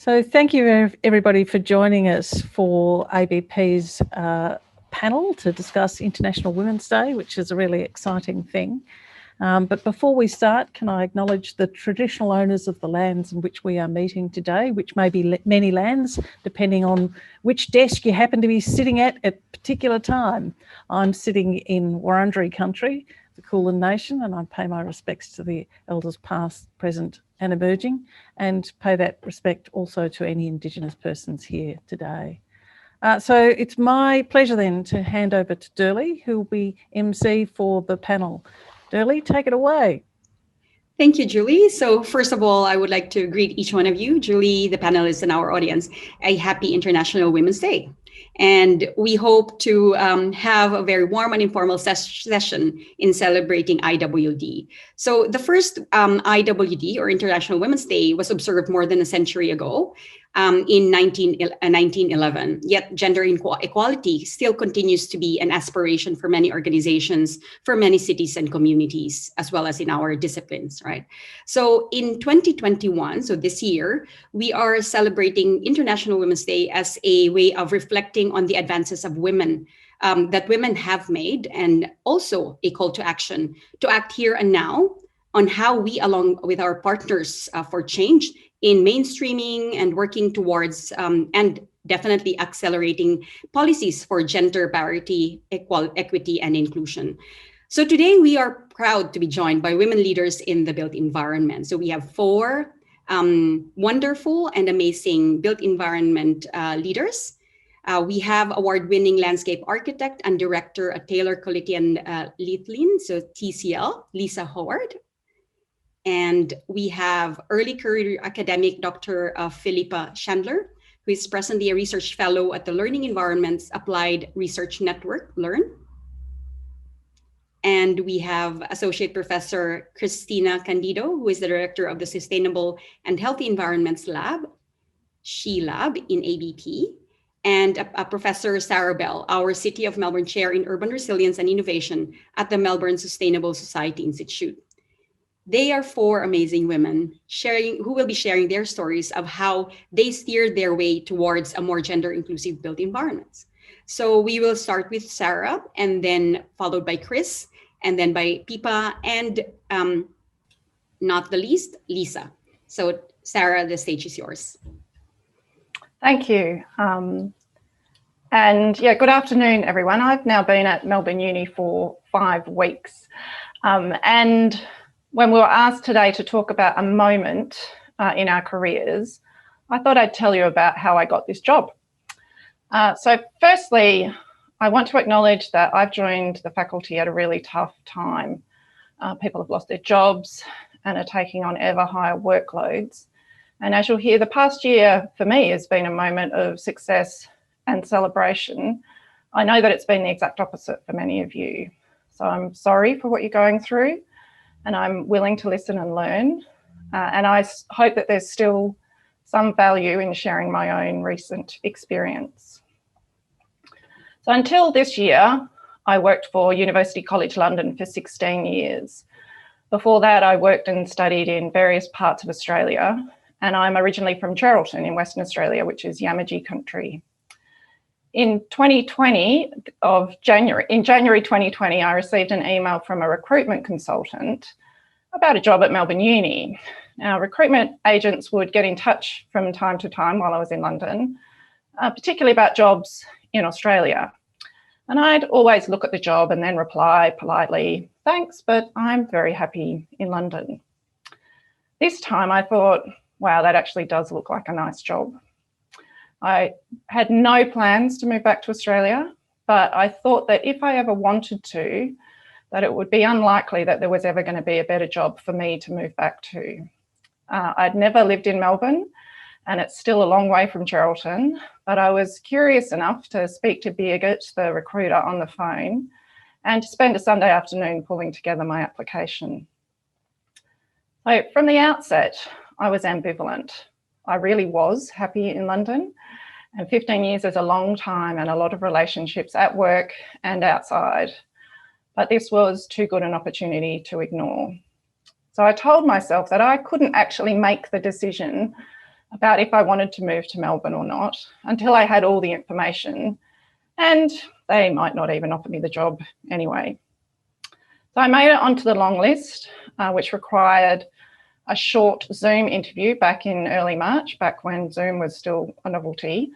So thank you everybody for joining us for ABP's panel to discuss International Women's Day, which is a really exciting thing. But before we start, can I acknowledge the traditional owners of the lands in which we are meeting today, which may be many lands, depending on which desk you happen to be sitting at a particular time. I'm sitting in Wurundjeri country, the Kulin Nation, and I pay my respects to the elders past, present and emerging, and pay that respect also to any Indigenous persons here today. So it's my pleasure then to hand over to Derlie, who will be MC for the panel. Derlie, take it away. Thank you, Julie. So first of all, I would like to greet each one of you, Julie, the panelists, and our audience, a happy International Women's Day. And we hope to have a very warm and informal session in celebrating IWD. So the first IWD, or International Women's Day, was observed more than a century ago in 1911. Yet gender equality still continues to be an aspiration for many organizations, for many cities and communities, as well as in our disciplines, right? So in 2021, so this year, we are celebrating International Women's Day as a way of reflecting on the advances of women that women have made, and also a call to action to act here and now on how we, along with our partners for change, in mainstreaming and working towards and definitely accelerating policies for gender parity, equity, and inclusion. So today we are proud to be joined by women leaders in the built environment. So we have four wonderful and amazing built environment leaders. We have award-winning landscape architect and director at Taylor Colitian Lithlin, so TCL, Lisa Howard. And we have early career academic Dr. Philippa Chandler, who is presently a research fellow at the Learning Environments Applied Research Network, LEARN. And we have Associate Professor Christhina Candido, who is the director of the Sustainable and Healthy Environments Lab, SHE-Lab in ABP. And Professor Sarah Bell, our City of Melbourne Chair in Urban Resilience and Innovation at the Melbourne Sustainable Society Institute. They are four amazing women who will be sharing their stories of how they steered their way towards a more gender inclusive built environments. So we will start with Sarah, and then followed by Chris, and then by Pippa, and not the least, Lisa. So Sarah, the stage is yours. Thank you. And yeah, good afternoon, everyone. I've now been at Melbourne Uni for 5 weeks. And when we were asked today to talk about a moment in our careers, I thought I'd tell you about how I got this job. So firstly, I want to acknowledge that I've joined the faculty at a really tough time. People have lost their jobs and are taking on ever higher workloads. And as you'll hear, the past year for me has been a moment of success and celebration. I know that it's been the exact opposite for many of you. So I'm sorry for what you're going through, and I'm willing to listen and learn. And I hope that there's still some value in sharing my own recent experience. So until this year, I worked for University College London for 16 years. Before that, I worked and studied in various parts of Australia, and I'm originally from Geraldton in Western Australia, which is Yamaji country. In January 2020, I received an email from a recruitment consultant about a job at Melbourne Uni. Now, recruitment agents would get in touch from time to time while I was in London, particularly about jobs in Australia. And I'd always look at the job and then reply politely, thanks, but I'm very happy in London. This time I thought, wow, that actually does look like a nice job. I had no plans to move back to Australia, but I thought that if I ever wanted to, that it would be unlikely that there was ever going to be a better job for me to move back to. I'd never lived in Melbourne, and it's still a long way from Geraldton, but I was curious enough to speak to Birgit, the recruiter, on the phone, and to spend a Sunday afternoon pulling together my application. So from the outset, I was ambivalent. I really was happy in London, and 15 years is a long time and a lot of relationships at work and outside. But this was too good an opportunity to ignore. So I told myself that I couldn't actually make the decision about if I wanted to move to Melbourne or not until I had all the information, and they might not even offer me the job anyway. So I made it onto the long list, which required a short Zoom interview back in early March, back when Zoom was still a novelty.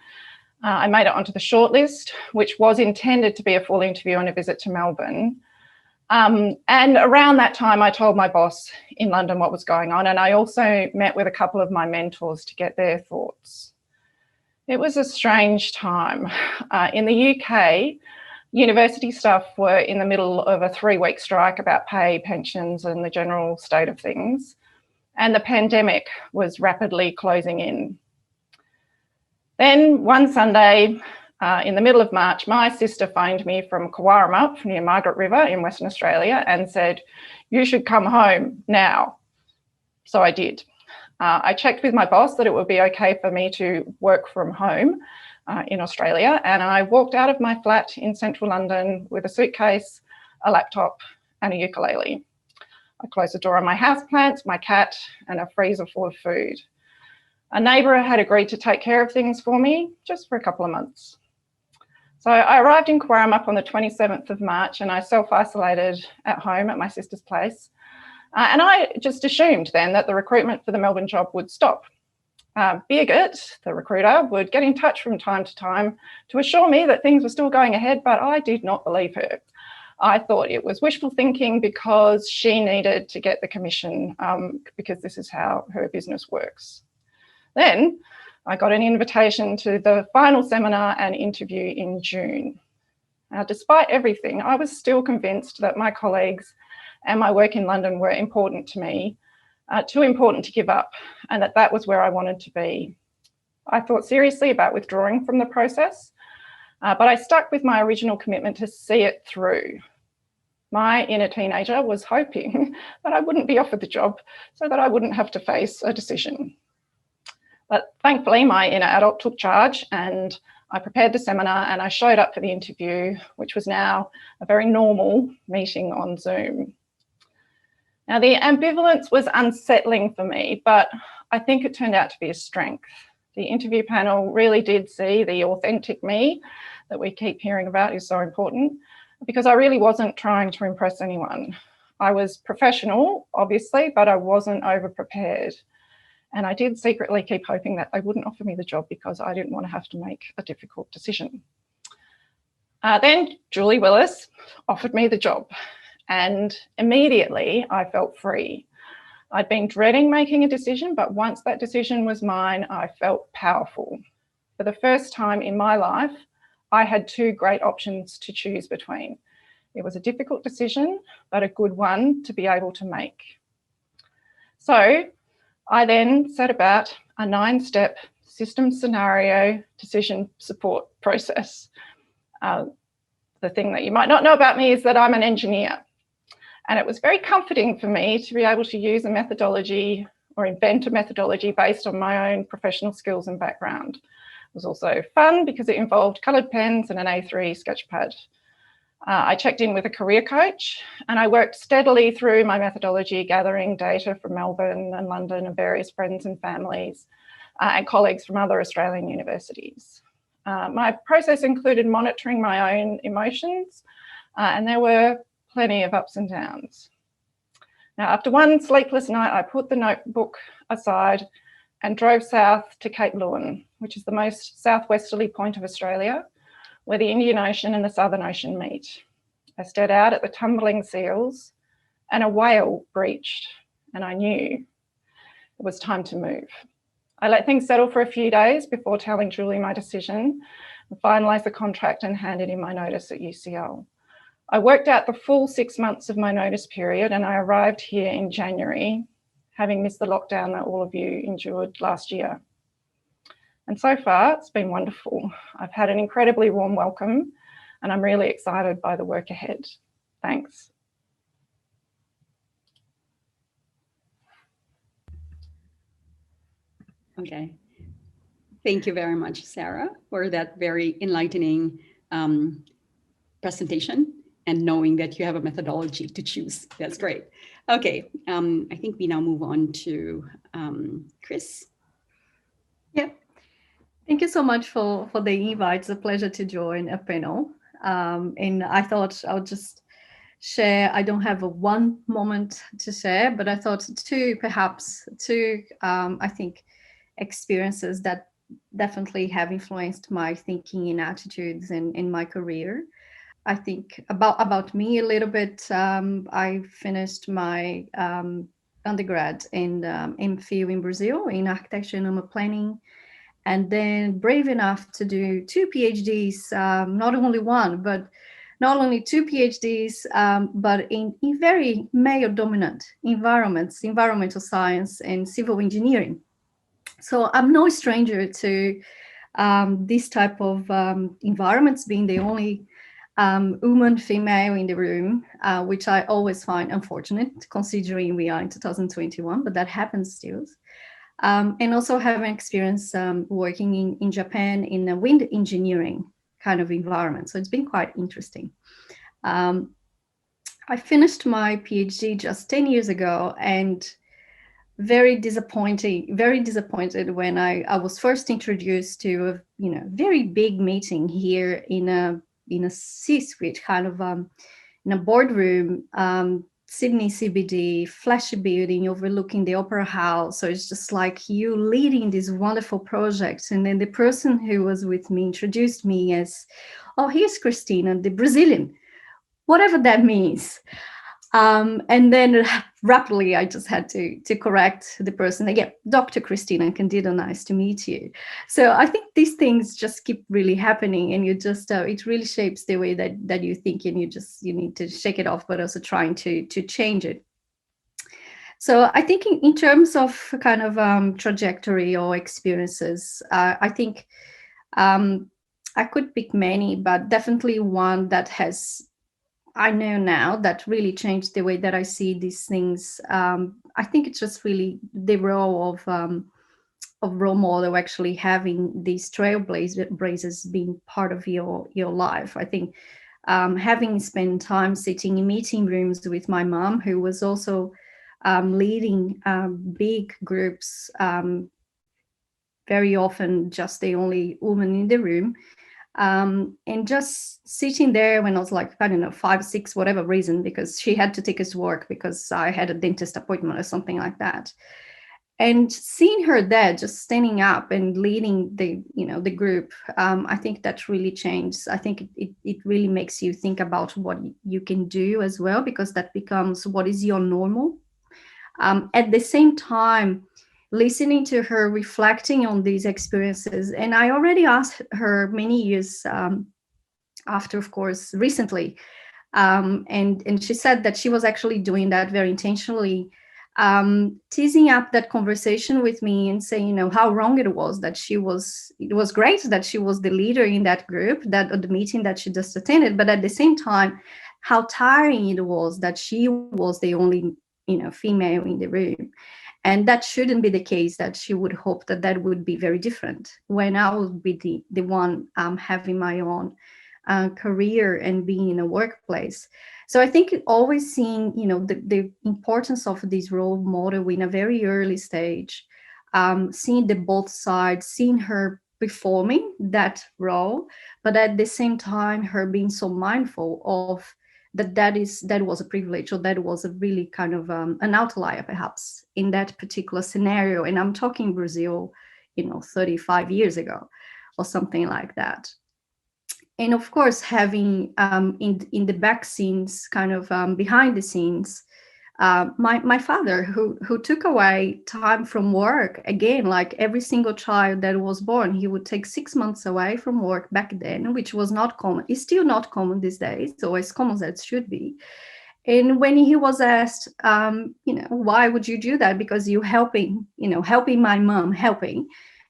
I made it onto the shortlist, which was intended to be a full interview and a visit to Melbourne. And around that time, I told my boss in London what was going on, and I also met with a couple of my mentors to get their thoughts. It was a strange time. In the UK, university staff were in the middle of a 3-week strike about pay, pensions, and the general state of things. And the pandemic was rapidly closing in. Then one Sunday in the middle of March, my sister phoned me from Kawarama near Margaret River in Western Australia and said, "You should come home now." So I did. I checked with my boss that it would be okay for me to work from home in Australia, and I walked out of my flat in central London with a suitcase, a laptop, and a ukulele. I closed the door on my houseplants, my cat, and a freezer full of food. A neighbour had agreed to take care of things for me just for a couple of months. So I arrived in Kawarama on the 27th of March, and I self-isolated at home at my sister's place. And I just assumed then that the recruitment for the Melbourne job would stop. Birgit, the recruiter, would get in touch from time to time to assure me that things were still going ahead, but I did not believe her. I thought it was wishful thinking because she needed to get the commission because this is how her business works. Then I got an invitation to the final seminar and interview in June. Now, despite everything, I was still convinced that my colleagues and my work in London were important to me, too important to give up, and that was where I wanted to be. I thought seriously about withdrawing from the process, but I stuck with my original commitment to see it through. My inner teenager was hoping that I wouldn't be offered the job so that I wouldn't have to face a decision. But thankfully, my inner adult took charge, and I prepared the seminar and I showed up for the interview, which was now a very normal meeting on Zoom. Now, the ambivalence was unsettling for me, but I think it turned out to be a strength. The interview panel really did see the authentic me that we keep hearing about is so important, because I really wasn't trying to impress anyone. I was professional, obviously, but I wasn't over-prepared. And I did secretly keep hoping that they wouldn't offer me the job because I didn't want to have to make a difficult decision. Then Julie Willis offered me the job, and immediately I felt free. I'd been dreading making a decision, but once that decision was mine, I felt powerful. For the first time in my life, I had 2 great options to choose between. It was a difficult decision, but a good one to be able to make. So I then set about a 9-step system scenario decision support process. The thing that you might not know about me is that I'm an engineer, and it was very comforting for me to be able to use a methodology or invent a methodology based on my own professional skills and background. It was also fun because it involved coloured pens and an A3 sketch pad. I checked in with a career coach, and I worked steadily through my methodology, gathering data from Melbourne and London and various friends and families and colleagues from other Australian universities. My process included monitoring my own emotions, and there were plenty of ups and downs. Now, after one sleepless night, I put the notebook aside and drove south to Cape Leeuwin, which is the most southwesterly point of Australia, where the Indian Ocean and the Southern Ocean meet. I stared out at the tumbling seals, and a whale breached, and I knew it was time to move. I let things settle for a few days before telling Julie my decision and finalised the contract and handed in my notice at UCL. I worked out the full 6 months of my notice period, and I arrived here in January, having missed the lockdown that all of you endured last year. And so far, it's been wonderful. I've had an incredibly warm welcome, and I'm really excited by the work ahead. Thanks. Okay. Thank you very much, Sarah, for that very enlightening presentation and knowing that you have a methodology to choose. That's great. Okay, I think we now move on to Chris. Thank you so much for the invite. It's a pleasure to join a panel. And I thought I would just share. I don't have a one moment to share, but I thought two, I think, experiences that definitely have influenced my thinking and attitudes in my career. I think about me a little bit. I finished my undergrad in MPhil in Brazil in architecture and urban planning, and then brave enough to do two PhDs, not only one, but not only two PhDs, but in very male-dominant environments, environmental science and civil engineering. So I'm no stranger to this type of environments, being the only woman, female in the room, which I always find unfortunate, considering we are in 2021, but that happens still. And also having experience working in Japan in a wind engineering kind of environment. So it's been quite interesting. I finished my PhD just 10 years ago, and very disappointed when I was first introduced to a very big meeting here in a C-suite kind of in a boardroom, Sydney CBD, flashy building overlooking the Opera House. So it's just like you leading this wonderful project. And then the person who was with me introduced me as, oh, here's Christhina, the Brazilian, whatever that means. And then rapidly, I just had to correct the person again, Dr. Christhina Candido, nice to meet you. So I think these things just keep really happening, and you just it really shapes the way that you think, and you need to shake it off, but also trying to change it. So I think in terms of kind of trajectory or experiences, I think I could pick many, but definitely one that I know now that really changed the way that I see these things. I think it's just really the role of role model, actually having these trailblazers being part of your life. I think having spent time sitting in meeting rooms with my mom, who was also leading big groups, very often just the only woman in the room. And just sitting there when I was like, I don't know, 5, 6, whatever reason, because she had to take us to work because I had a dentist appointment or something like that. And seeing her there, just standing up and leading the group, I think that really changed. I think it really makes you think about what you can do as well, because that becomes what is your normal. At the same time, listening to her reflecting on these experiences. And I already asked her many years after, of course, recently. And she said that she was actually doing that very intentionally, teasing up that conversation with me and saying, how wrong it was that it was great that she was the leader in that group, that the meeting that she just attended, but at the same time, how tiring it was that she was the only, female in the room. And that shouldn't be the case, that she would hope that would be very different when I would be the one having my own career and being in a workplace. So I think always seeing, the importance of this role model in a very early stage, seeing the both sides, seeing her performing that role, but at the same time, her being so mindful of that was a privilege, or that was a really kind of an outlier perhaps in that particular scenario. And I'm talking Brazil, 35 years ago or something like that. And of course, having in the back scenes, kind of behind the scenes, my father, who took away time from work, again, like every single child that was born, he would take 6 months away from work back then, which was not common. It's still not common these days, so as common as it should be. And when he was asked, why would you do that? Because you're helping my mom, helping.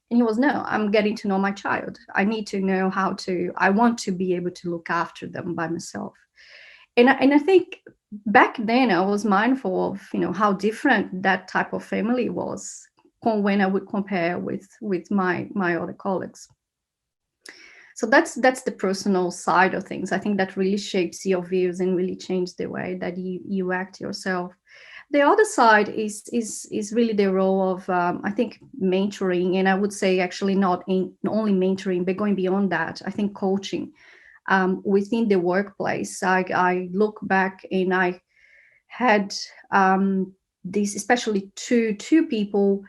And he was, no, I'm getting to know my child. I need to know I want to be able to look after them by myself. And I think back then I was mindful of, how different that type of family was when I would compare with my other colleagues. So that's the personal side of things. I think that really shapes your views and really changes the way that you act yourself. The other side is really the role of I think mentoring, and I would say actually not only mentoring, but going beyond that. I think coaching within the workplace. I look back and I had these, especially two people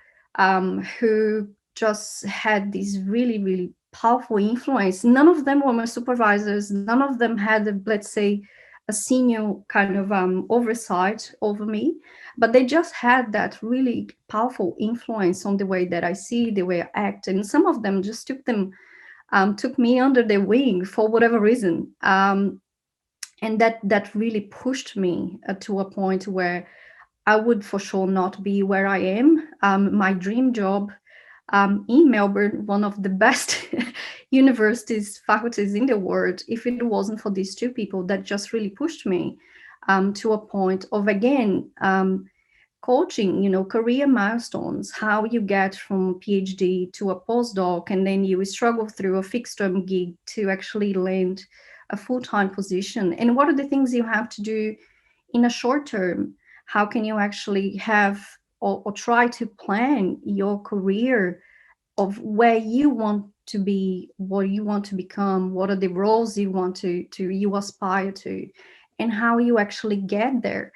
who just had this really powerful influence. None of them were my supervisors. None of them had, let's say, a senior kind of oversight over me, but they just had that really powerful influence on the way that I see, the way I act. And some of them just took me under their wing for whatever reason. And that really pushed me to a point where I would for sure not be where I am. My dream job in Melbourne, one of the best universities, faculties in the world, if it wasn't for these two people that just really pushed me to a point of, again, coaching, career milestones, how you get from a PhD to a postdoc, and then you struggle through a fixed term gig to actually land a full-time position. And what are the things you have to do in a short term? How can you actually have or try to plan your career of where you want to be, what you want to become, what are the roles you want you aspire to, and how you actually get there.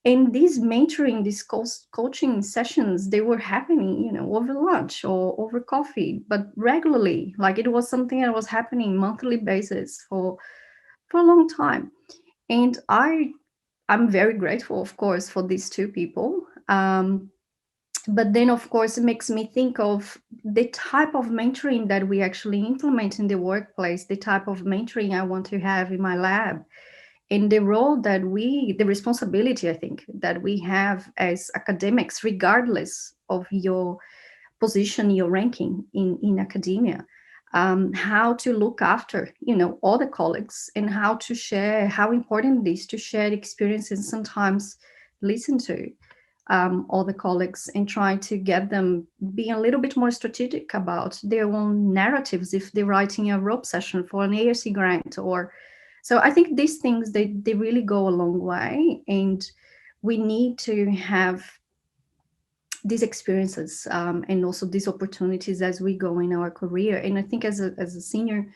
And these mentoring, these coaching sessions, they were happening, over lunch or over coffee, but regularly. Like, it was something that was happening monthly basis for a long time. And I'm very grateful, of course, for these two people. But then, of course, it makes me think of the type of mentoring that we actually implement in the workplace, the type of mentoring I want to have in my lab, and the role that the responsibility, I think, that we have as academics, regardless of your position, your ranking in academia, how to look after, other colleagues, and how important it is to share experiences, and sometimes listen to other colleagues and try to get them being a little bit more strategic about their own narratives if they're writing a rope session for an ARC grant. So I think these things, they really go a long way, and we need to have these experiences and also these opportunities as we go in our career. And I think as a senior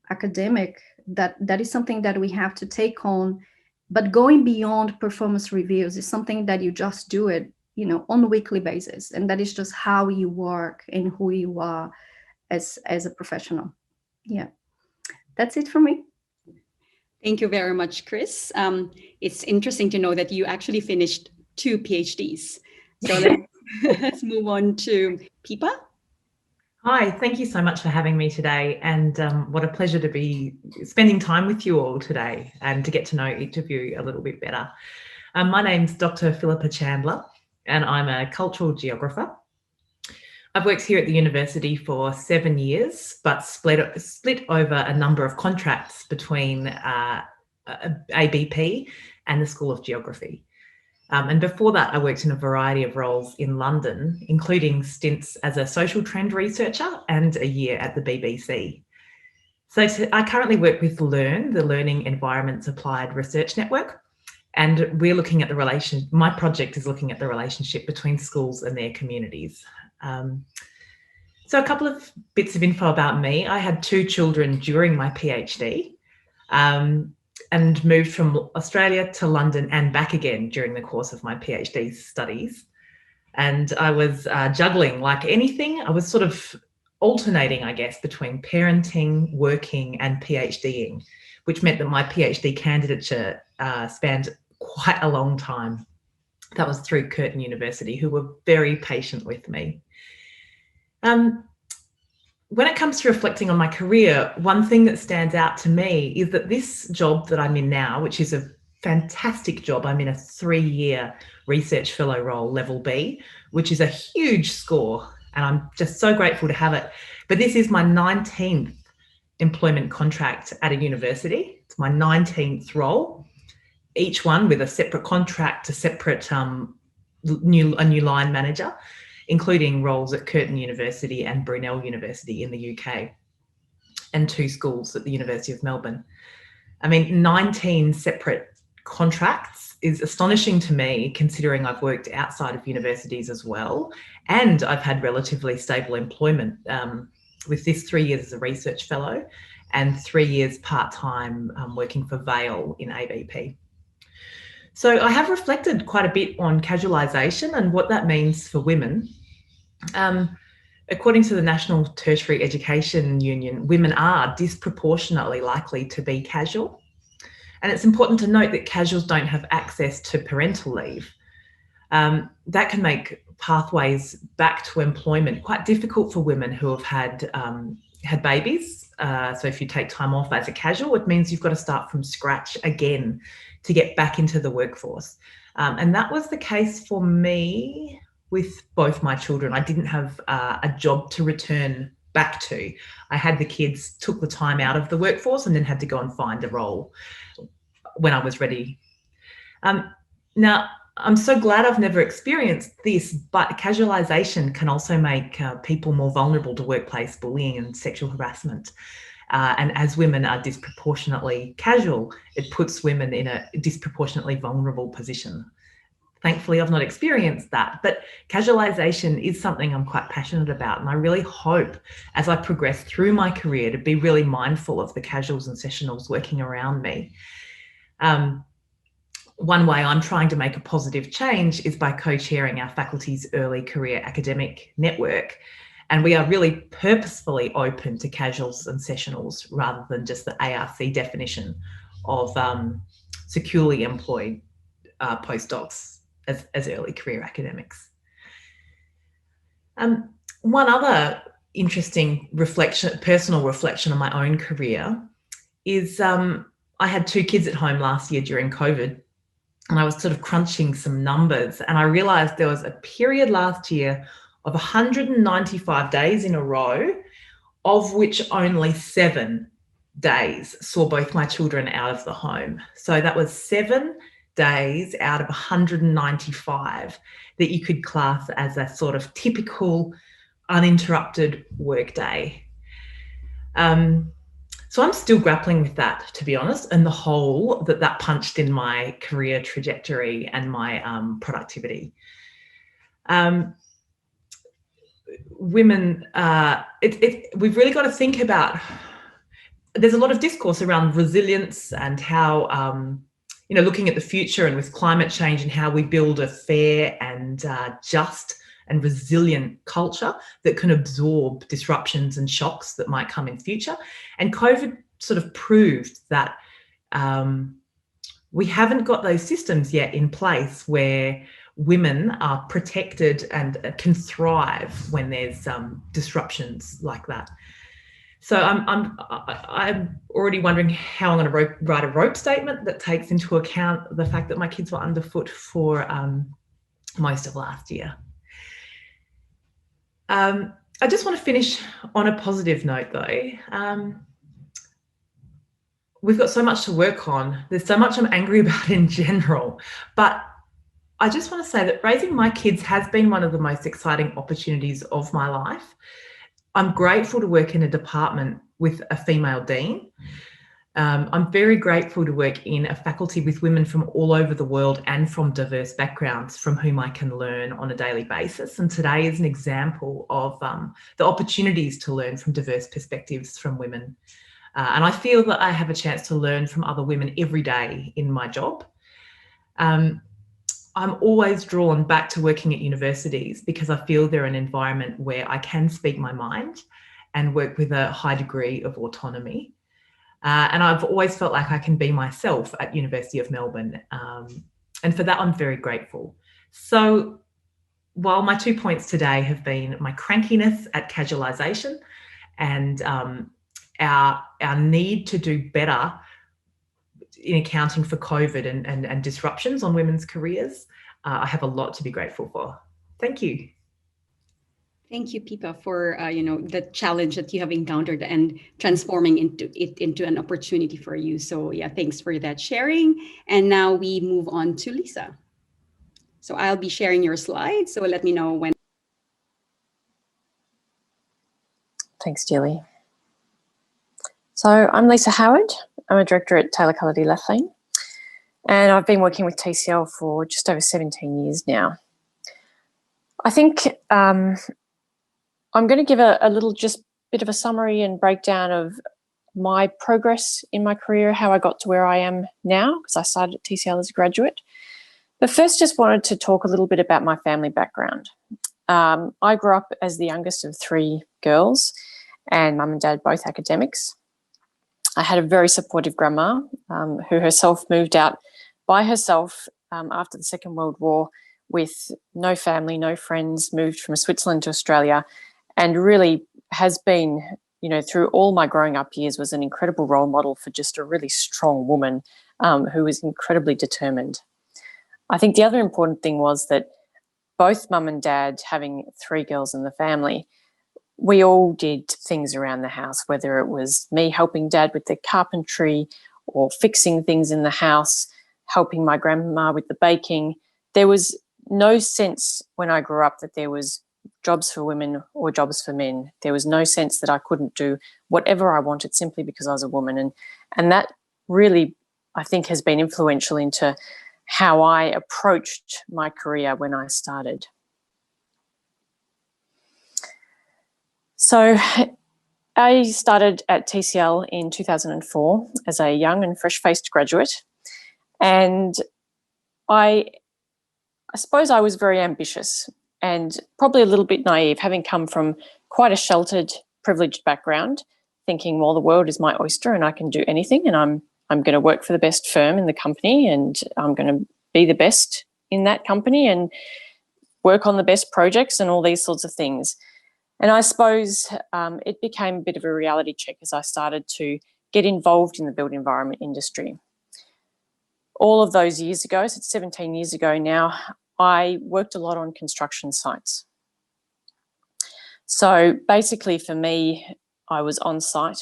academic, that is something that we have to take on. But going beyond performance reviews is something that you just do it, on a weekly basis. And that is just how you work and who you are as a professional. Yeah, that's it for me. Thank you very much, Chris. It's interesting to know that you actually finished 2 PhDs. So let's move on to Philippa. Hi, thank you so much for having me today, and what a pleasure to be spending time with you all today and to get to know each of you a little bit better. My name's Dr. Philippa Chandler, and I'm a cultural geographer. I've worked here at the university for 7 years, but split over a number of contracts between ABP and the School of Geography. And before that, I worked in a variety of roles in London, including stints as a social trend researcher and a year at the BBC. So I currently work with LEARN, the Learning Environments Applied Research Network, and we're looking at my project is looking at the relationship between schools and their communities. So a couple of bits of info about me. I had 2 children during my PhD. And moved from Australia to London and back again during the course of my PhD studies. And I was juggling like anything. I was sort of alternating, I guess, between parenting, working and PhDing, which meant that my PhD candidature spanned quite a long time. That was through Curtin University, who were very patient with me. When it comes to reflecting on my career, one thing that stands out to me is that this job that I'm in now, which is a fantastic job, I'm in a 3-year research fellow role, level B, which is a huge score, and I'm just so grateful to have it. But this is my 19th employment contract at a university. It's my 19th role, each one with a separate contract, a separate new line manager, including roles at Curtin University and Brunel University in the UK, and 2 schools at the University of Melbourne. I mean, 19 separate contracts is astonishing to me, considering I've worked outside of universities as well, and I've had relatively stable employment with this 3 years as a research fellow and 3 years part-time working for Vail in ABP. So I have reflected quite a bit on casualisation and what that means for women. According to the National Tertiary Education Union, women are disproportionately likely to be casual. And it's important to note that casuals don't have access to parental leave. That can make pathways back to employment quite difficult for women who have had babies. So if you take time off as a casual, it means you've got to start from scratch again to get back into the workforce. And that was the case for me with both my children. I didn't have a job to return back to. I had the kids, took the time out of the workforce, and then had to go and find a role when I was ready. Now, I'm so glad I've never experienced this, but casualisation can also make people more vulnerable to workplace bullying and sexual harassment. And as women are disproportionately casual, it puts women in a disproportionately vulnerable position. Thankfully, I've not experienced that, but casualisation is something I'm quite passionate about. And I really hope as I progress through my career to be really mindful of the casuals and sessionals working around me. One way I'm trying to make a positive change is by co-chairing our faculty's early career academic network. And we are really purposefully open to casuals and sessionals rather than just the ARC definition of securely employed postdocs as early career academics. One other interesting personal reflection on my own career is I had 2 kids at home last year during COVID, and I was sort of crunching some numbers, and I realised there was a period last year of 195 days in a row, of which only 7 days saw both my children out of the home. So that was 7 days out of 195 that you could class as a sort of typical uninterrupted work day. So I'm still grappling with that, to be honest, and the hole that punched in my career trajectory and my productivity. Women, we've really got to think about, there's a lot of discourse around resilience and how, looking at the future and with climate change and how we build a fair and just and resilient culture that can absorb disruptions and shocks that might come in future. And COVID sort of proved that we haven't got those systems yet in place where women are protected and can thrive when there's disruptions like that. So I'm already wondering how I'm going to write a rope statement that takes into account the fact that my kids were underfoot for most of last year. I just want to finish on a positive note, though. We've got so much to work on. There's so much I'm angry about in general, but I just want to say that raising my kids has been one of the most exciting opportunities of my life. I'm grateful to work in a department with a female dean. I'm very grateful to work in a faculty with women from all over the world and from diverse backgrounds from whom I can learn on a daily basis. And today is an example of the opportunities to learn from diverse perspectives from women. And I feel that I have a chance to learn from other women every day in my job. I'm always drawn back to working at universities because I feel they're an environment where I can speak my mind and work with a high degree of autonomy. And I've always felt like I can be myself at University of Melbourne. And for that, I'm very grateful. So while my 2 points today have been my crankiness at casualisation and our need to do better in accounting for COVID and disruptions on women's careers, I have a lot to be grateful for. Thank you. Thank you, Pippa, for the challenge that you have encountered and transforming into an opportunity for you. So yeah, thanks for that sharing. And now we move on to Lisa. So I'll be sharing your slides. So let me know when. Thanks, Derlie. So I'm Lisa Howard. I'm a director at Taylor Cullity Lethlean. and I've been working with TCL for just over 17 years now. I think I'm going to give a little just bit of a summary and breakdown of my progress in my career, how I got to where I am now, because I started at TCL as a graduate. But first, just wanted to talk a little bit about my family background. I grew up as the youngest of 3 girls, and mum and dad both academics. I had a very supportive grandma who herself moved out by herself after the Second World War with no family, no friends, moved from Switzerland to Australia, and really has been, you know, through all my growing up years, was an incredible role model for just a really strong woman who was incredibly determined. I think the other important thing was that both mum and dad, having 3 girls in the family, we all did things around the house, whether it was me helping dad with the carpentry or fixing things in the house, helping my grandma with the baking. There was no sense when I grew up that there was jobs for women or jobs for men. There was no sense that I couldn't do whatever I wanted simply because I was a woman. And that really, I think, has been influential into how I approached my career when I started. So I started at TCL in 2004 as a young and fresh-faced graduate, and I suppose I was very ambitious and probably a little bit naive, having come from quite a sheltered, privileged background, thinking, well, the world is my oyster and I can do anything, and I'm going to work for the best firm in the company, and I'm going to be the best in that company and work on the best projects and all these sorts of things. And I suppose it became a bit of a reality check as I started to get involved in the built environment industry. All of those years ago, so it's 17 years ago now, I worked a lot on construction sites. So basically for me, I was on site,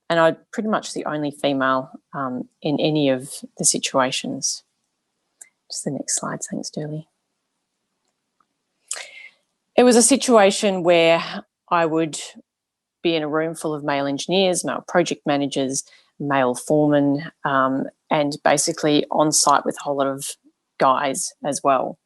and I'm pretty much the only female in any of the situations. Just the next slide, thanks, Derlie. It was a situation where I would be in a room full of male engineers, male project managers, male foremen, and basically on site with a whole lot of guys as well.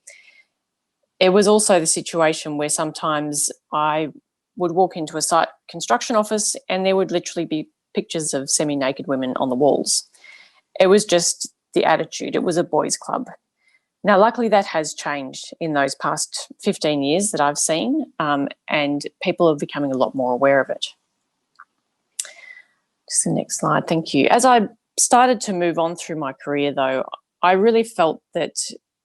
It was also the situation where sometimes I would walk into a site construction office and there would literally be pictures of semi-naked women on the walls. It was just the attitude. It was a boys' club. Now, luckily, that has changed in those past 15 years that I've seen, and people are becoming a lot more aware of it. Just the next slide, thank you. As I started to move on through my career, though, I really felt that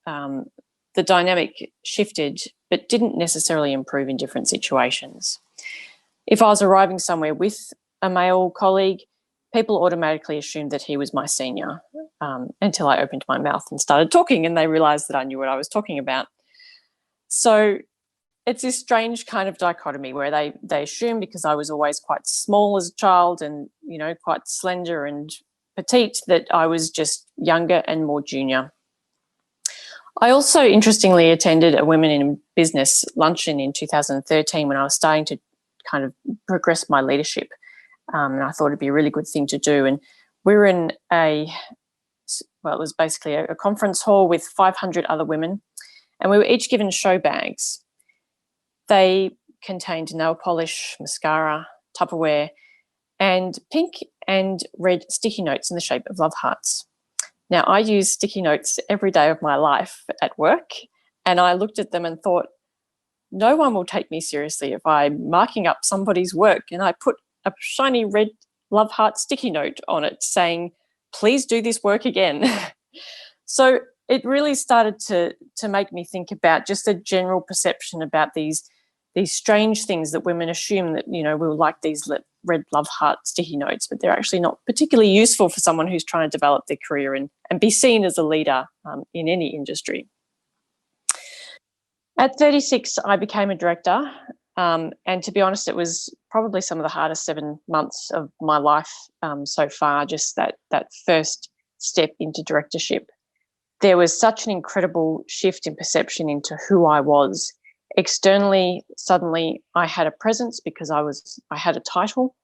the dynamic shifted, but didn't necessarily improve in different situations. If I was arriving somewhere with a male colleague, people automatically assumed that he was my senior until I opened my mouth and started talking, and they realised that I knew what I was talking about. So it's this strange kind of dichotomy where they assume, because I was always quite small as a child and, you know, quite slender and petite, that I was just younger and more junior. I also, interestingly, attended a Women in Business luncheon in 2013 when I was starting to kind of progress my leadership. And I thought it'd be a really good thing to do. And we were in it was basically a conference hall with 500 other women, and we were each given show bags. They contained nail polish, mascara, Tupperware, and pink and red sticky notes in the shape of love hearts. Now, I use sticky notes every day of my life at work, and I looked at them and thought, no one will take me seriously if I'm marking up somebody's work and I put a shiny red love heart sticky note on it saying, please do this work again. So it really started to make me think about just a general perception about these strange things that women assume that, you know, we'll like these red love heart sticky notes, but they're actually not particularly useful for someone who's trying to develop their career and be seen as a leader in any industry. At 36, I became a director. And to be honest, it was probably some of the hardest 7 months of my life so far, just that first step into directorship. There was such an incredible shift in perception into who I was. Externally, suddenly I had a presence because I had a title.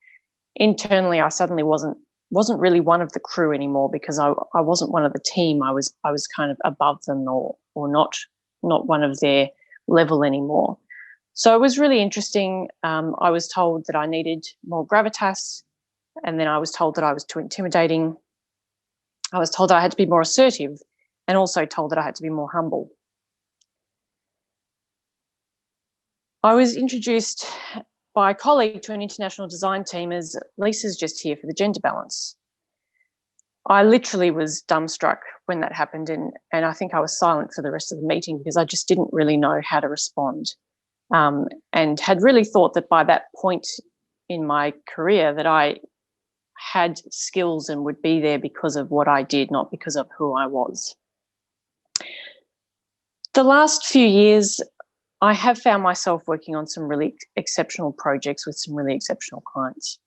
Internally, I suddenly wasn't wasn't really one of the crew anymore, because I wasn't one of the team. I was kind of above them, or not one of their level anymore. So it was really interesting. I was told that I needed more gravitas, and then I was told that I was too intimidating. I was told that I had to be more assertive, and also told that I had to be more humble. I was introduced by a colleague to an international design team as Lisa's just here for the gender balance. I literally was dumbstruck when that happened, and I think I was silent for the rest of the meeting because I just didn't really know how to respond, and had really thought that by that point in my career that I had skills and would be there because of what I did, not because of who I was. The last few years, I have found myself working on some really exceptional projects with some really exceptional clients.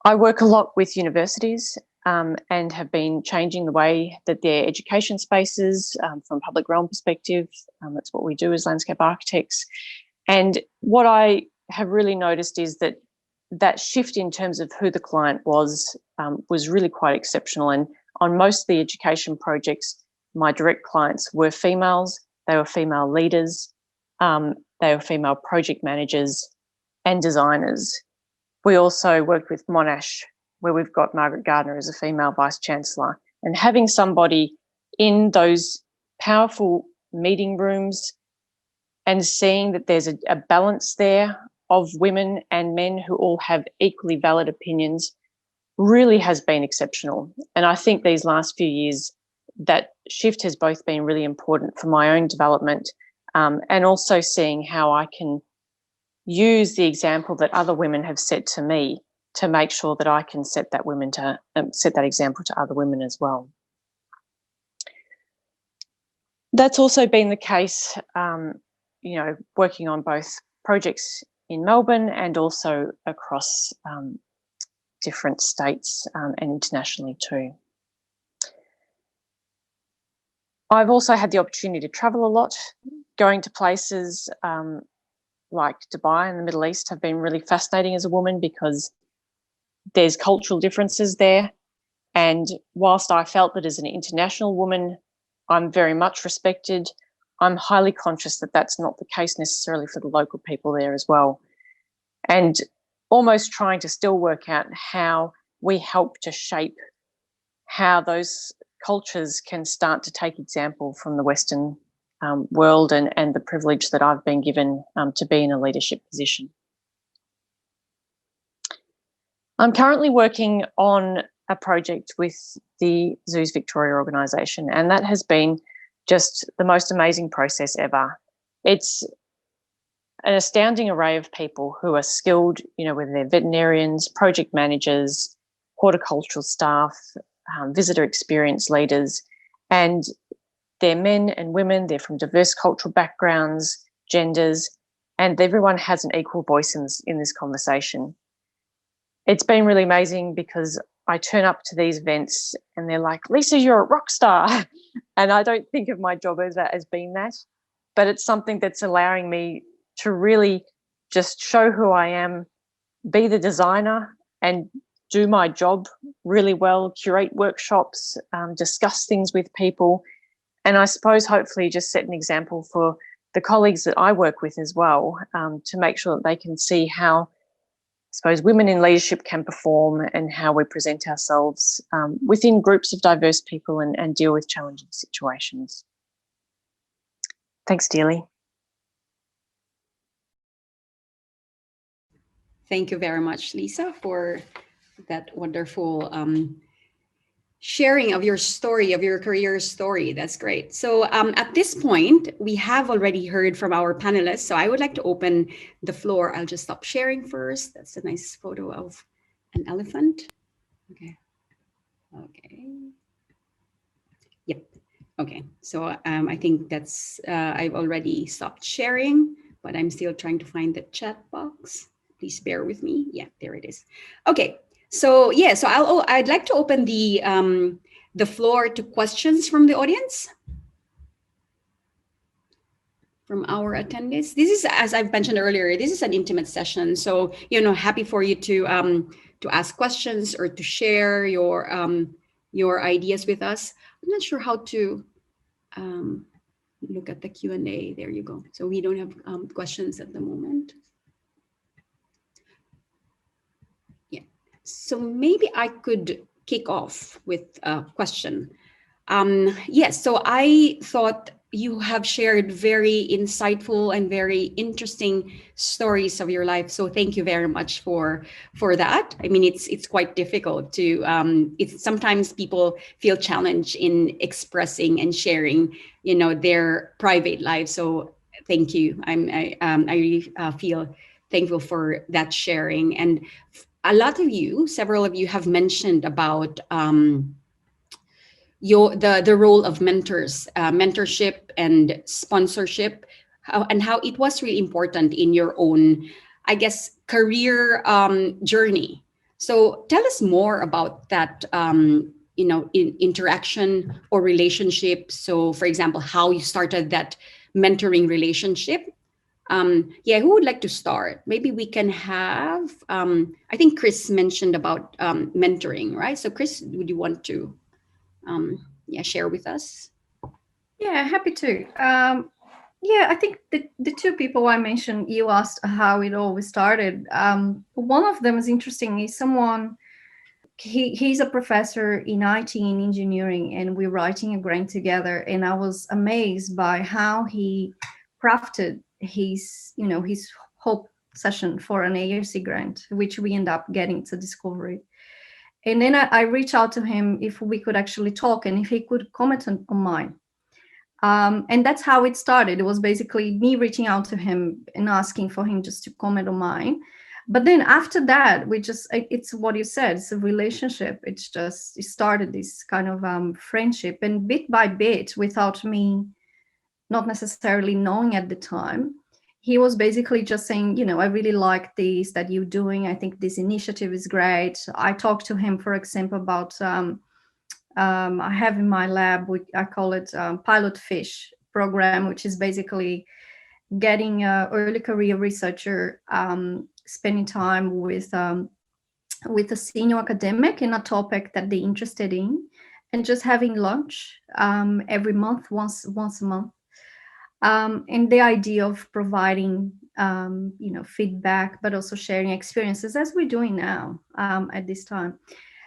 I work a lot with universities and have been changing the way that their education spaces from a public realm perspective. That's what we do as landscape architects. And what I have really noticed is that shift in terms of who the client was really quite exceptional. And on most of the education projects, my direct clients were females. They were female leaders, they were female project managers and designers. We also worked with Monash, where we've got Margaret Gardner as a female vice-chancellor. And having somebody in those powerful meeting rooms and seeing that there's a balance there of women and men who all have equally valid opinions really has been exceptional. And I think these last few years, that shift has both been really important for my own development, and also seeing how I can use the example that other women have set to me to make sure that I can set that example to other women as well. That's also been the case, working on both projects in Melbourne and also across different states and internationally too. I've also had the opportunity to travel a lot. Going to places like Dubai and the Middle East have been really fascinating as a woman because there's cultural differences there. And whilst I felt that as an international woman, I'm very much respected, I'm highly conscious that that's not the case necessarily for the local people there as well. And almost trying to still work out how we help to shape how those cultures can start to take example from the Western world and the privilege that I've been given to be in a leadership position. I'm currently working on a project with the Zoos Victoria organisation, and that has been just the most amazing process ever. It's an astounding array of people who are skilled, whether they're veterinarians, project managers, horticultural staff, visitor experience leaders, and they're men and women, they're from diverse cultural backgrounds, genders, and everyone has an equal voice in this conversation. It's been really amazing because I turn up to these events and they're like, Lisa, you're a rock star. And I don't think of my job as being that, but it's something that's allowing me to really just show who I am, be the designer and do my job really well, curate workshops, discuss things with people. And I suppose hopefully just set an example for the colleagues that I work with as well, to make sure that they can see how, I suppose, women in leadership can perform and how we present ourselves within groups of diverse people and deal with challenging situations. Thanks, Derlie. Thank you very much, Lisa, for that wonderful sharing of your story, of your career story. That's great. So at this point, we have already heard from our panelists. So I would like to open the floor. I'll just stop sharing first. That's a nice photo of an elephant. Okay. Yep. Okay. So I think that's, I've already stopped sharing, but I'm still trying to find the chat box. Please bear with me. Yeah, there it is. Okay. So yeah, so I'd like to open the floor to questions from the audience. from our attendees? This is, as I've mentioned earlier, this is an intimate session. So, happy for you to ask questions or to share your ideas with us. I'm not sure how to look at the Q&A. There you go. So we don't have questions at the moment. Yeah. So maybe I could kick off with a question. Yes, so I thought you have shared very insightful and very interesting stories of your life. So thank you very much for that. I mean, it's quite difficult to. It's sometimes people feel challenged in expressing and sharing, their private lives. So thank you. I really feel thankful for that sharing. And several of you have mentioned about. The role of mentors, mentorship and sponsorship, and how it was really important in your own, I guess, career journey. So tell us more about that, interaction or relationship. So, for example, how you started that mentoring relationship. Who would like to start? Maybe we can have. I think Chris mentioned about mentoring, right? So, Chris, would you want to? Share with us? Yeah, happy to. I think the two people I mentioned, you asked how it all started. One of them is interesting. He's someone, he's a professor in IT and engineering, and we're writing a grant together. And I was amazed by how he crafted his whole session for an ARC grant, which we end up getting to Discovery. And then I reached out to him if we could actually talk and if he could comment on mine. And that's how it started. It was basically me reaching out to him and asking for him just to comment on mine. But then after that, it's what you said, it's a relationship. It started this kind of friendship. And bit by bit, without me not necessarily knowing at the time, he was basically just saying, I really like this that you're doing. I think this initiative is great. I talked to him, for example, about, I have in my lab, I call it Pilot Fish program, which is basically getting an early career researcher, spending time with a senior academic in a topic that they're interested in, and just having lunch every month, once a month. And the idea of providing, feedback, but also sharing experiences as we're doing now at this time.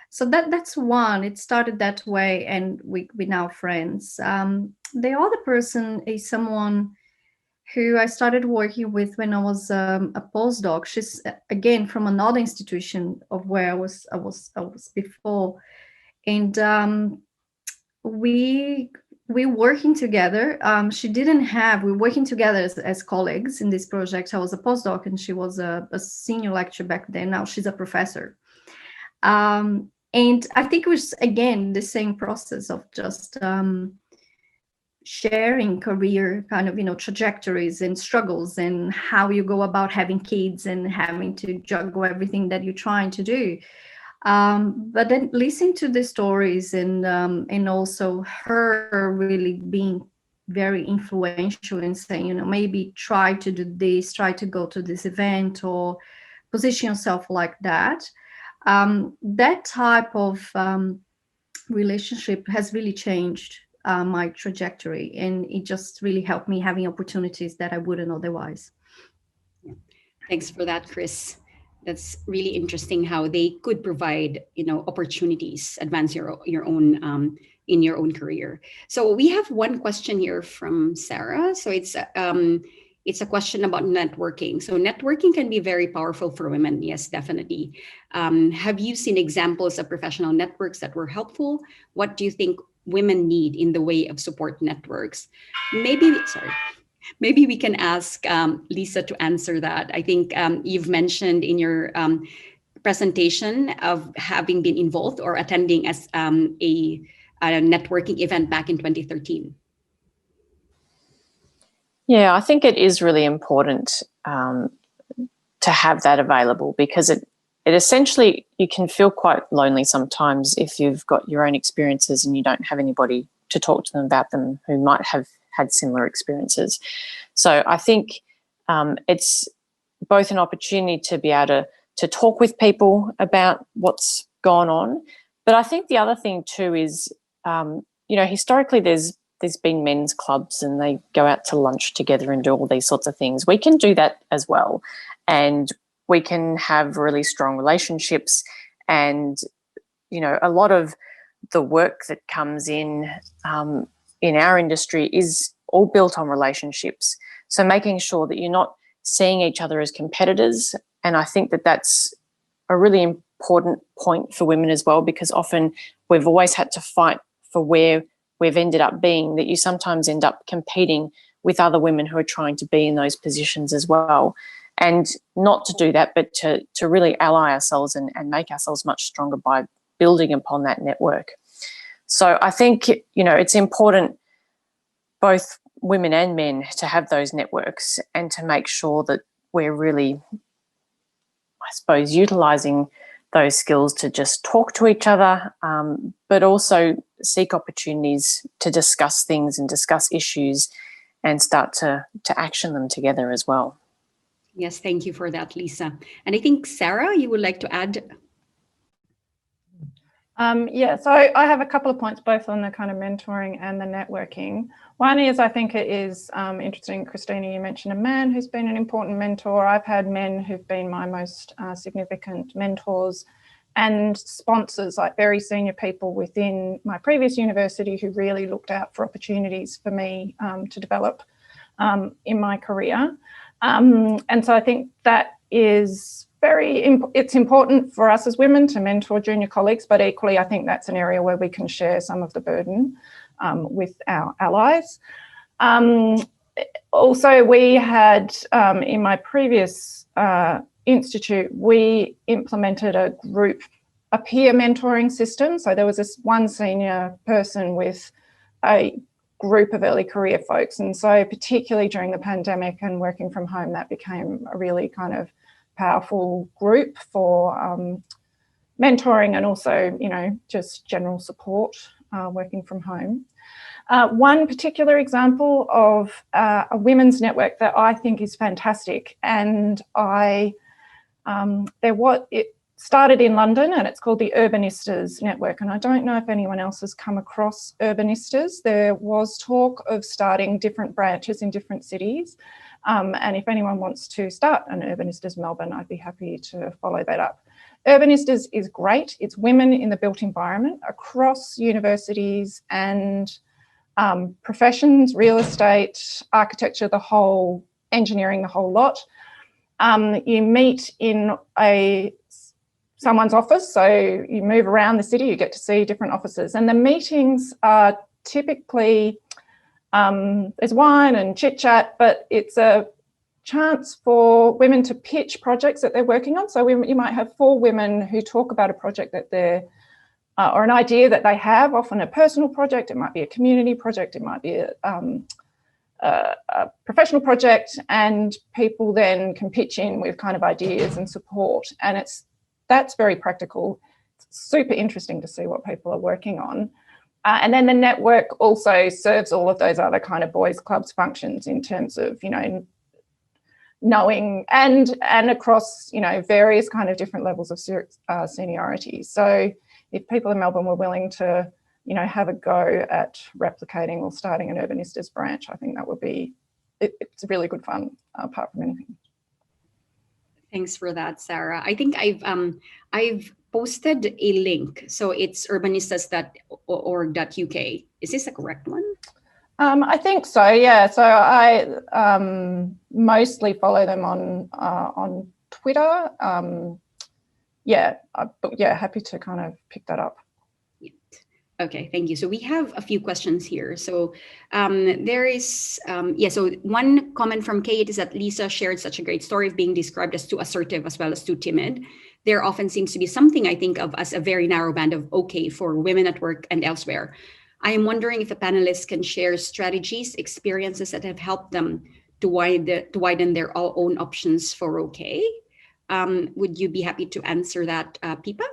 So that's one. It started that way, and we're now friends. The other person is someone who I started working with when I was a postdoc. She's again from another institution of where I was before, and we're working together. We're working together as colleagues in this project. I was a postdoc and she was a senior lecturer back then. Now she's a professor. And I think it was, again, the same process of just sharing career kind of, trajectories and struggles and how you go about having kids and having to juggle everything that you're trying to do. But then listening to the stories and also her really being very influential in saying, maybe try to do this, try to go to this event or position yourself like that. That type of relationship has really changed my trajectory, and it just really helped me having opportunities that I wouldn't otherwise. Thanks for that, Chris. That's really interesting how they could provide, opportunities, advance your own in your own career. So we have one question here from Sarah. So it's a question about networking. So networking can be very powerful for women. Yes, definitely. Have you seen examples of professional networks that were helpful? What do you think women need in the way of support networks? Maybe we can ask Lisa to answer that. I think you've mentioned in your presentation of having been involved or attending as a networking event back in 2013. Yeah, I think it is really important to have that available, because it essentially, you can feel quite lonely sometimes if you've got your own experiences and you don't have anybody to talk to them about them who might have had similar experiences. So I think it's both an opportunity to be able to talk with people about what's gone on. But I think the other thing too is, historically there's been men's clubs and they go out to lunch together and do all these sorts of things. We can do that as well. And we can have really strong relationships, and, a lot of the work that comes in our industry is all built on relationships. So making sure that you're not seeing each other as competitors. And I think that that's a really important point for women as well, because often we've always had to fight for where we've ended up being, that you sometimes end up competing with other women who are trying to be in those positions as well. And not to do that, but to really ally ourselves and make ourselves much stronger by building upon that network. So I think, it's important, both women and men, to have those networks and to make sure that we're really, I suppose, utilising those skills to just talk to each other, but also seek opportunities to discuss things and discuss issues and start to action them together as well. Yes, thank you for that, Lisa. And I think, Sarah, you would like to add? So I have a couple of points, both on the kind of mentoring and the networking. One is, I think it is interesting, Christhina, you mentioned a man who's been an important mentor. I've had men who've been my most significant mentors, and sponsors, like very senior people within my previous university who really looked out for opportunities for me to develop in my career. And so I think that is it's important for us as women to mentor junior colleagues, but equally I think that's an area where we can share some of the burden with our allies. Also, we had, in my previous institute, we implemented a peer mentoring system. So there was this one senior person with a group of early career folks. And so particularly during the pandemic and working from home, that became a really kind of powerful group for mentoring and also, just general support working from home. One particular example of a women's network that I think is fantastic, and it started in London, and it's called the Urbanistas Network. And I don't know if anyone else has come across Urbanistas. There was talk of starting different branches in different cities. And if anyone wants to start an Urbanistas Melbourne, I'd be happy to follow that up. Urbanistas is great. It's women in the built environment across universities and professions, real estate, architecture, the whole, engineering, the whole lot. You meet in someone's office, so you move around the city, you get to see different offices, and the meetings are typically, there's wine and chit chat, but it's a chance for women to pitch projects that they're working on. So you might have 4 women who talk about a project that they're, or an idea that they have, often a personal project, it might be a community project, it might be a professional project, and people then can pitch in with kind of ideas and support. And that's very practical. It's super interesting to see what people are working on. And then the network also serves all of those other kind of boys' clubs functions in terms of, knowing and across, various kind of different levels of seniority. So if people in Melbourne were willing to, have a go at replicating or starting an Urbanistas branch, I think that would be, it's really good fun apart from anything. Thanks for that, Sarah. I think I've posted a link. So it's urbanistas.org.uk. Is this the correct one? I think so, yeah. So I mostly follow them on Twitter. Happy to kind of pick that up. Okay, thank you. So we have a few questions here. So there is, so one comment from Kate is that Lisa shared such a great story of being described as too assertive as well as too timid. There often seems to be something I think of as a very narrow band of okay for women at work and elsewhere. I am wondering if the panelists can share strategies, experiences that have helped them to widen their own options for okay. Would you be happy to answer that, Pippa?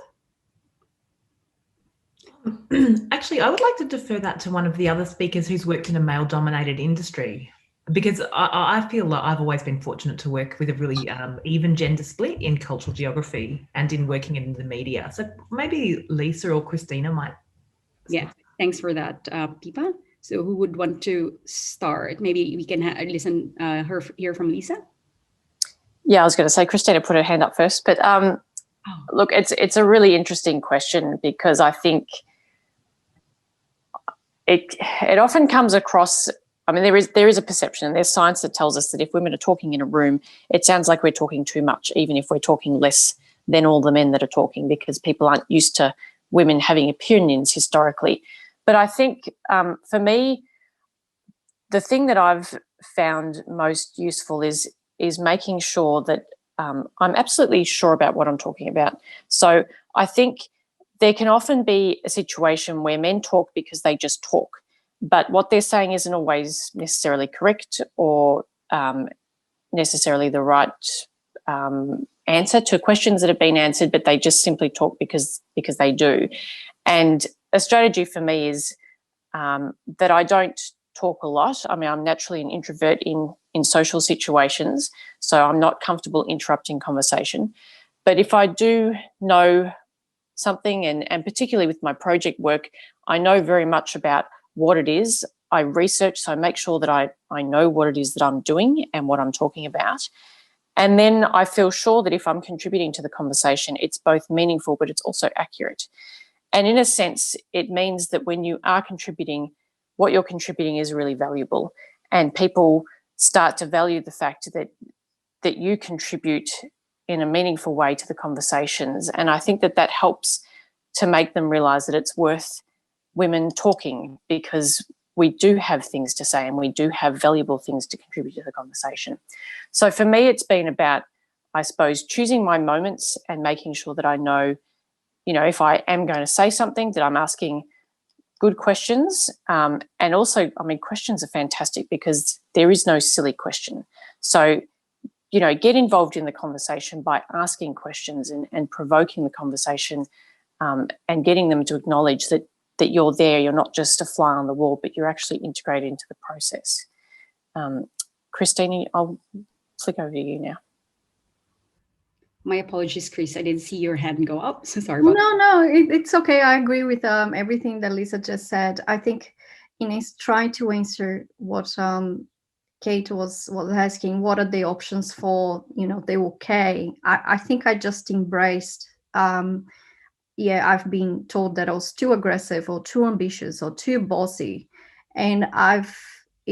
Actually, I would like to defer that to one of the other speakers who's worked in a male-dominated industry, because I feel like I've always been fortunate to work with a really even gender split in cultural geography and in working in the media. So maybe Lisa or Christhina might. Yeah, thanks for that, Pippa. So who would want to start? Maybe we can hear from Lisa. Yeah, I was going to say Christhina put her hand up first, but look, it's a really interesting question, because I think it often comes across. I mean, there is a perception, and there's science that tells us that if women are talking in a room, it sounds like we're talking too much, even if we're talking less than all the men that are talking, because people aren't used to women having opinions historically. But I think for me, the thing that I've found most useful is making sure that I'm absolutely sure about what I'm talking about. So I think there can often be a situation where men talk because they just talk, but what they're saying isn't always necessarily correct or necessarily the right answer to questions that have been answered, but they just simply talk because they do. And a strategy for me is that I don't talk a lot. I mean, I'm naturally an introvert in social situations, so I'm not comfortable interrupting conversation. But if I do know something, and particularly with my project work, I know very much about what it is. I research, so I make sure that I know what it is that I'm doing and what I'm talking about. And then I feel sure that if I'm contributing to the conversation, it's both meaningful, but it's also accurate. And in a sense, it means that when you are contributing, what you're contributing is really valuable, and people start to value the fact that you contribute in a meaningful way to the conversations. And I think that helps to make them realise that it's worth women talking, because we do have things to say and we do have valuable things to contribute to the conversation. So for me, it's been about, I suppose, choosing my moments and making sure that I know, if I am going to say something, that I'm asking good questions. And also, I mean, questions are fantastic because there is no silly question. So, get involved in the conversation by asking questions and provoking the conversation, and getting them to acknowledge that you're there, you're not just a fly on the wall, but you're actually integrated into the process. Christhina, I'll flick over to you now. My apologies, Chris. I didn't see your hand go up. So sorry about that. No, it's okay. I agree with everything that Lisa just said. I think Ines tried to answer what Kate was asking. What are the options for, the okay? I think I just embraced. I've been told that I was too aggressive or too ambitious or too bossy, and I've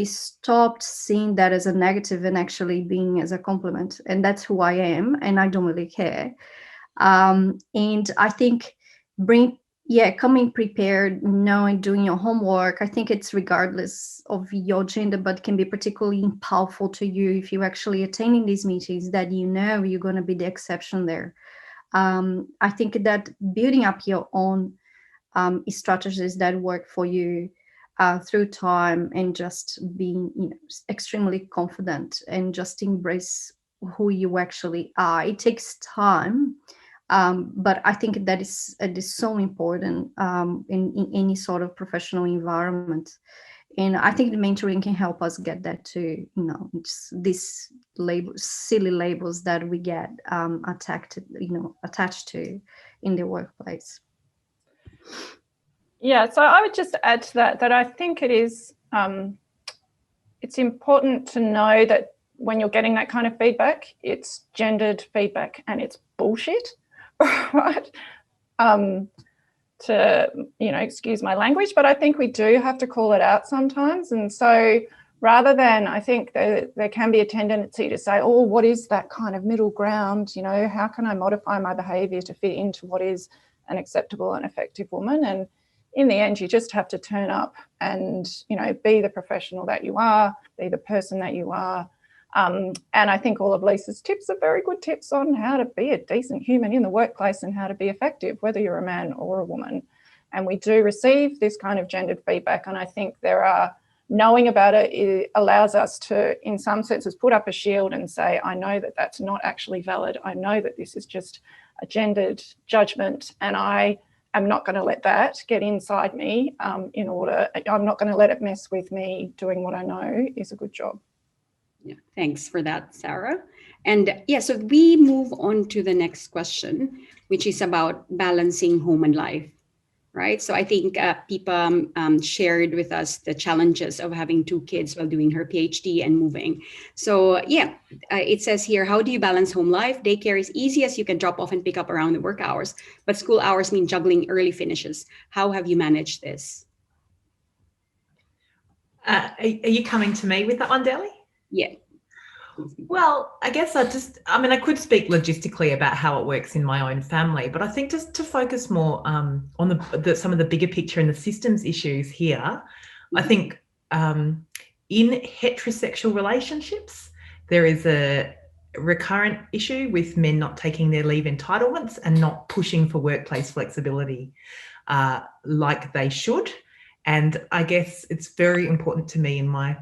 stopped seeing that as a negative and actually being as a compliment. And that's who I am, and I don't really care. And I think coming prepared, knowing, doing your homework, I think it's regardless of your gender, but can be particularly powerful to you if you're actually attending these meetings, that you're going to be the exception there. I think that building up your own strategies that work for you through time, and just being extremely confident and just embrace who you actually are. It takes time, but I think that is so important in any sort of professional environment. And I think the mentoring can help us get that too. These silly labels that we get attached to in the workplace. Yeah, so I would just add to that I think it is it's important to know that when you're getting that kind of feedback, it's gendered feedback and it's bullshit, right? To excuse my language, but I think we do have to call it out sometimes. And so rather than, I think there can be a tendency to say, oh, what is that kind of middle ground? How can I modify my behaviour to fit into what is an acceptable and effective woman? And in the end, you just have to turn up and, be the professional that you are, be the person that you are. And I think all of Lisa's tips are very good tips on how to be a decent human in the workplace and how to be effective, whether you're a man or a woman. And we do receive this kind of gendered feedback. And I think knowing about it allows us to, in some senses, put up a shield and say, I know that that's not actually valid. I know that this is just a gendered judgment. And I am not going to let that get inside me. I'm not going to let it mess with me doing what I know is a good job. Yeah, thanks for that, Sarah. And yeah, so we move on to the next question, which is about balancing home and life, right? So I think Philippa shared with us the challenges of having 2 kids while doing her PhD and moving. So yeah, it says here, how do you balance home life? Daycare is easy as you can drop off and pick up around the work hours, but school hours mean juggling early finishes. How have you managed this? Are you coming to me with that one, Derlie? Yeah. Well, I guess I could speak logistically about how it works in my own family, but I think just to focus more on some of the bigger picture and the systems issues here, I think in heterosexual relationships, there is a recurrent issue with men not taking their leave entitlements and not pushing for workplace flexibility like they should. And I guess it's very important to me in my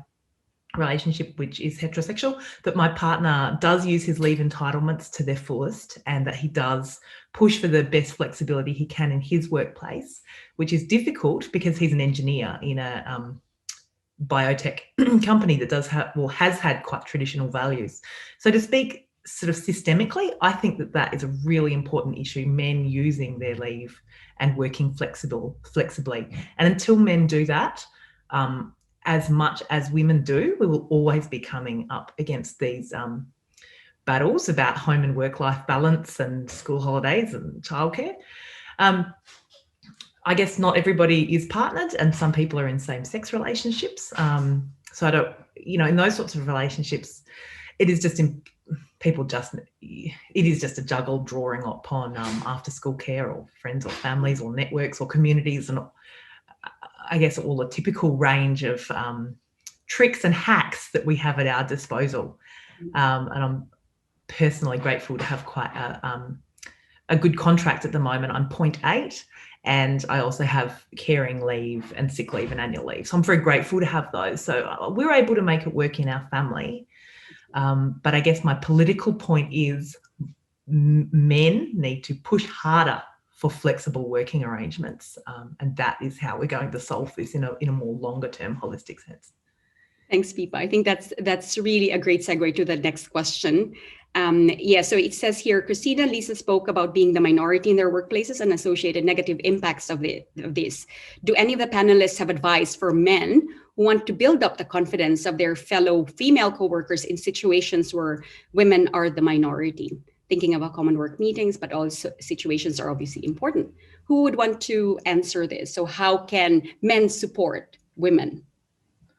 relationship, which is heterosexual, that my partner does use his leave entitlements to their fullest and that he does push for the best flexibility he can in his workplace, which is difficult because he's an engineer in a biotech company that has had quite traditional values. So to speak sort of systemically, I think that is a really important issue, men using their leave and working flexibly. And until men do that, as much as women do, we will always be coming up against these battles about home and work-life balance and school holidays and childcare. I guess not everybody is partnered and some people are in same-sex relationships. So I don't, in those sorts of relationships, it is just a juggle drawing upon after-school care or friends or families or networks or communities and I guess all the typical range of tricks and hacks that we have at our disposal. And I'm personally grateful to have quite a good contract at the moment. I'm 0.8 and I also have caring leave and sick leave and annual leave. So I'm very grateful to have those. So we're able to make it work in our family. But I guess my political point is men need to push harder for flexible working arrangements. And that is how we're going to solve this in a more longer term holistic sense. Thanks, Philippa. I think that's really a great segue to the next question. So it says here, Christhina, Lisa spoke about being the minority in their workplaces and associated negative impacts of this. Do any of the panelists have advice for men who want to build up the confidence of their fellow female coworkers in situations where women are the minority? Thinking about common work meetings, but also situations are obviously important. Who would want to answer this? So how can men support women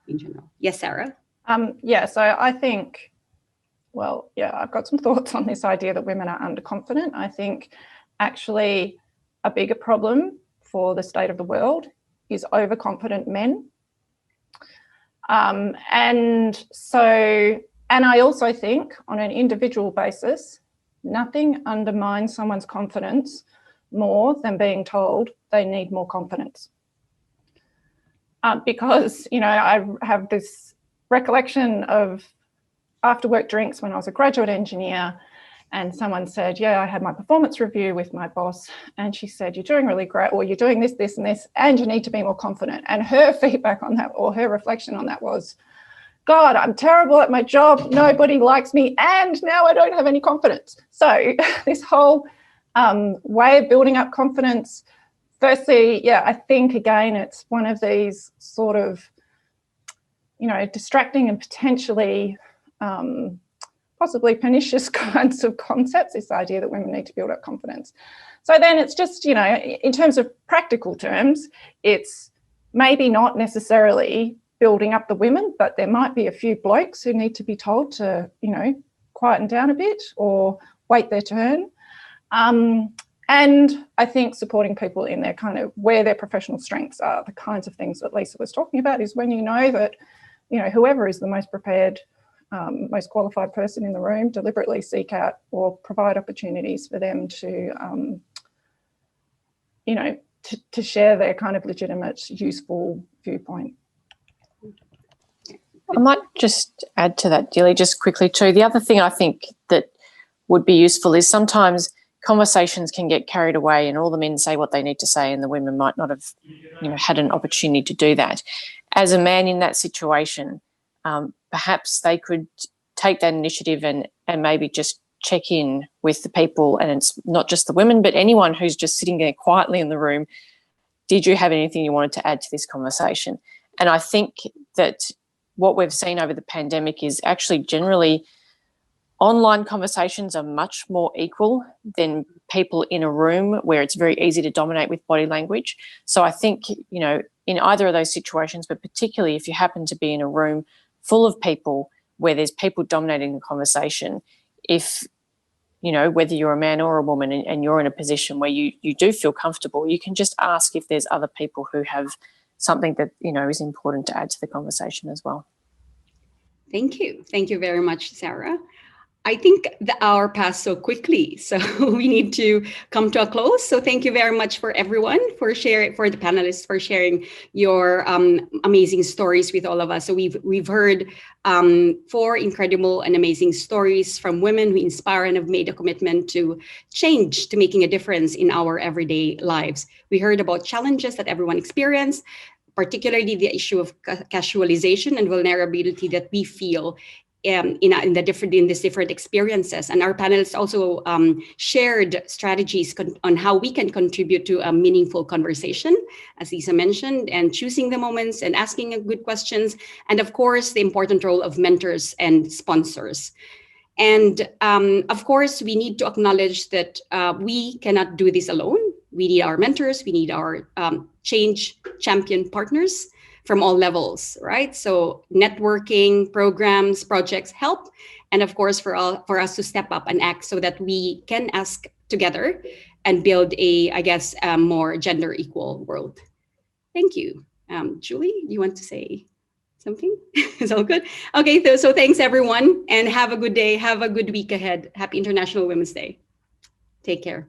in general? Yes, Sarah? So I think, I've got some thoughts on this idea that women are underconfident. I think actually a bigger problem for the state of the world is overconfident men. And I also think on an individual basis, nothing undermines someone's confidence more than being told they need more confidence. Because, I have this recollection of after work drinks when I was a graduate engineer and someone said, I had my performance review with my boss and she said, you're doing really great, or you're doing this, this and this, and you need to be more confident. And her feedback on that, or her reflection on that was, God, I'm terrible at my job. Nobody likes me. And now I don't have any confidence. So this whole way of building up confidence, firstly, I think, again, it's one of these sort of, distracting and potentially possibly pernicious kinds of concepts, this idea that women need to build up confidence. So then it's just, in terms of practical terms, it's maybe not necessarily building up the women, but there might be a few blokes who need to be told to, quieten down a bit or wait their turn. And I think supporting people in their kind of where their professional strengths are, the kinds of things that Lisa was talking about, is when you know that, whoever is the most prepared, most qualified person in the room, deliberately seek out or provide opportunities for them to, to share their kind of legitimate, useful viewpoint. I might just add to that, Derlie, just quickly too. The other thing I think that would be useful is sometimes conversations can get carried away and all the men say what they need to say and the women might not have, had an opportunity to do that. As a man in that situation, perhaps they could take that initiative and maybe just check in with the people, and it's not just the women, but anyone who's just sitting there quietly in the room. Did you have anything you wanted to add to this conversation? And I think that what we've seen over the pandemic is actually generally online conversations are much more equal than people in a room where it's very easy to dominate with body language. So I think, in either of those situations, but particularly if you happen to be in a room full of people where there's people dominating the conversation, if whether you're a man or a woman and you're in a position where you do feel comfortable, you can just ask if there's other people who have something that, is important to add to the conversation as well. Thank you. Thank you very much, Sarah. I think the hour passed so quickly, so we need to come to a close. So thank you very much for everyone for the panelists for sharing your amazing stories with all of us. So we've heard 4 incredible and amazing stories from women who inspire and have made a commitment to change, to making a difference in our everyday lives. We heard about challenges that everyone experienced, particularly the issue of casualization and vulnerability that we feel in these different experiences. And our panelists also shared strategies on how we can contribute to a meaningful conversation, as Lisa mentioned, and choosing the moments and asking good questions, and of course, the important role of mentors and sponsors. And of course, we need to acknowledge that we cannot do this alone. We need our mentors, we need our change champion partners from all levels, right? So networking, programs, projects help. And of course, for us to step up and act so that we can ask together and build a more gender equal world. Thank you. Julie, do you want to say something? It's all good. Okay, so thanks everyone, and have a good day. Have a good week ahead. Happy International Women's Day. Take care.